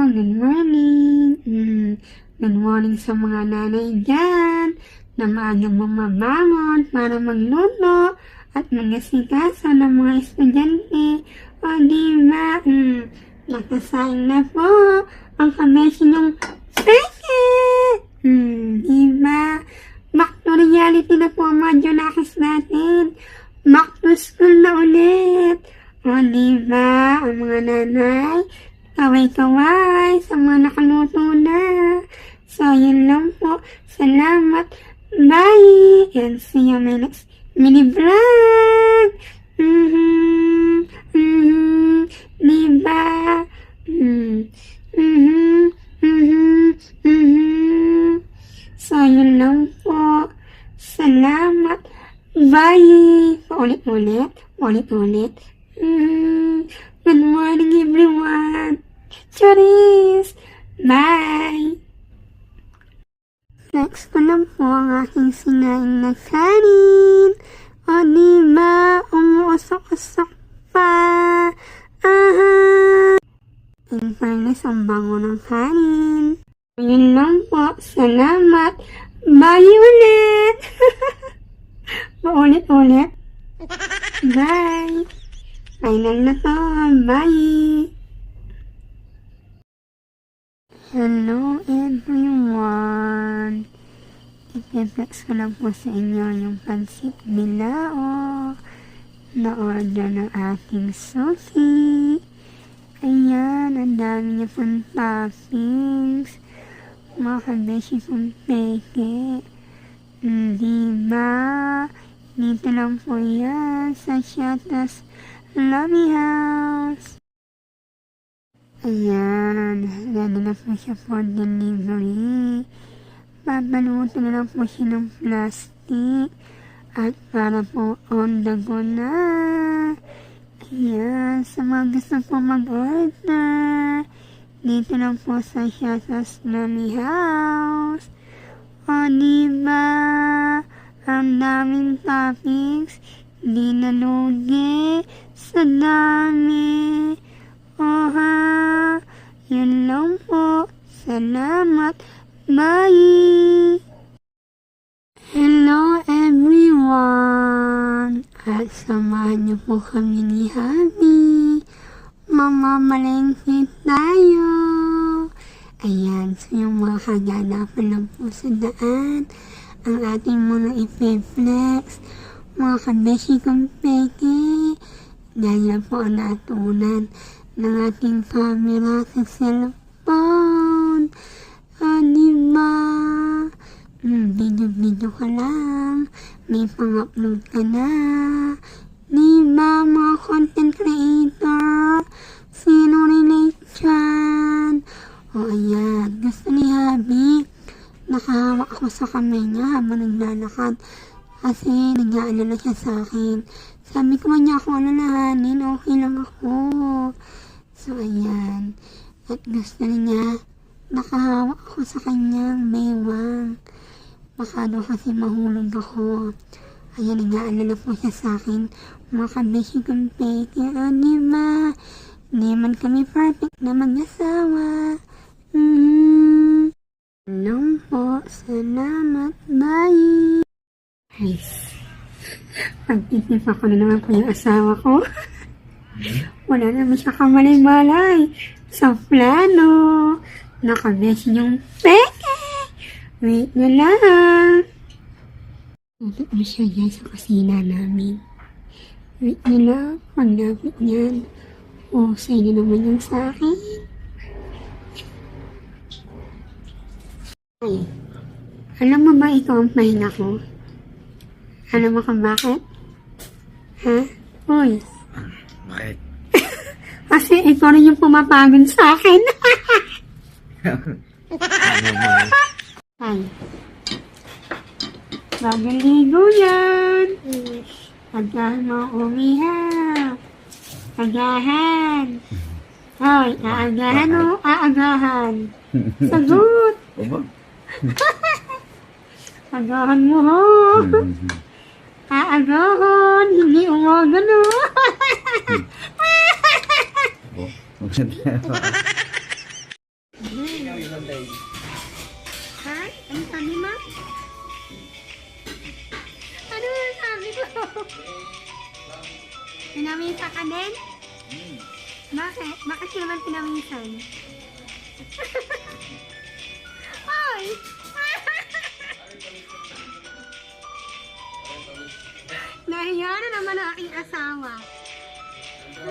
good morning. Good morning sa mga nanay dyan na maagang bumabangon para magluto at mag-asikaso ng mga estudyante. O diba, nakasain na po ang kabeshi ng peke. Diba, back to reality na po ang mga Junakis natin. Back to school na ulit. O diba, ang mga nanay, kaway-kaway sa mga nakaluto na. So, yun lang po. Salamat. Bye! And see you my next mini vlog. Diba? So, yun lang po. Salamat. Bye! Paulit-ulit. Ulit-ulit. Good morning, everyone. Charis! Bye! Next ko lang po ang aking sinain na kanin. O diba, umuusok-usok pa. In fairness, ang bango ng kanin. Yun lang po. Salamat. Bye ulit! Paulit-ulit. Bye! Final na to. Bye! Hello everyone! I-flex ko lang po sa inyo yung pansit bilao na order ng aking Sophie. Ayan, ang dami niya pong toppings. Mga kabeshi pong peke. Diba? Dito lang po yan sa Shatas Lobby House. Ayan, ready na po siya for delivery. Papaluto na lang po siya ng plastic. At para po on the go na. Ayan, sa mga gusto po mag-order, dito lang po sa Shatas Lobby House. O diba, ang daming toppings, di nalugi sa dami. Oha, yun lang po. Salamat. Bye! Hello everyone! At samahan niyo po kami ni Habi. Mamamalengke tayo. Ayan, so yung mga kaganapan lang po sa daan. Ang ating mga ipe-flex. Mga kabeshi kong peke. Dahil na po ang natunan ng ating camera sa cellphone. Diba? Video-video ka lang. May pang-upload ka na. Diba, mga content creator? Sino relate dyan? O ayan, gusto ni Habi. Nakahawak ako sa kamay niya habang naglalakad. Kasi nag-aalala siya sa akin. Sabi ko man niya ako alalahanin, okay lang ako. So, ayan. At gusto niya, nakahawak ako sa kanyang baywang. Baka daw kasi mahulog ako. Ayan, nag-aalala po siya sa akin. Mga kabeshi kong peke. O, diba? Di man kami perfect na mag-asawa. Hello po. Salamat. Bye! Guys, pagtitip ako na naman po yung asawa ko. Wala naman siya kamalay-malay sa plano. Nakabeshi yung peke. Wait na lang. Ito mo siya dyan sa kusina namin. Wait na lang. Paglapit niyan. Oh, sa'yo na naman yung sa akin. Ay, alam mo ba ikaw ang pahinga ko? Alam mo kung bakit? Ha? Uy. Bakit? Kasi ikaw rin yung pumapagod sa akin. Ano mo? Ay. Bagong ligo yan. Agahan mo umiha. Agahan. Hoy, aagahan o aagahan. Sagot. Agahan mo ho. Aagahan. Hindi umagan o. Pinamisa ka din? Bakit? Bakit ka naman pinamisan? Ay! Nahiya na naman ang aking asawa.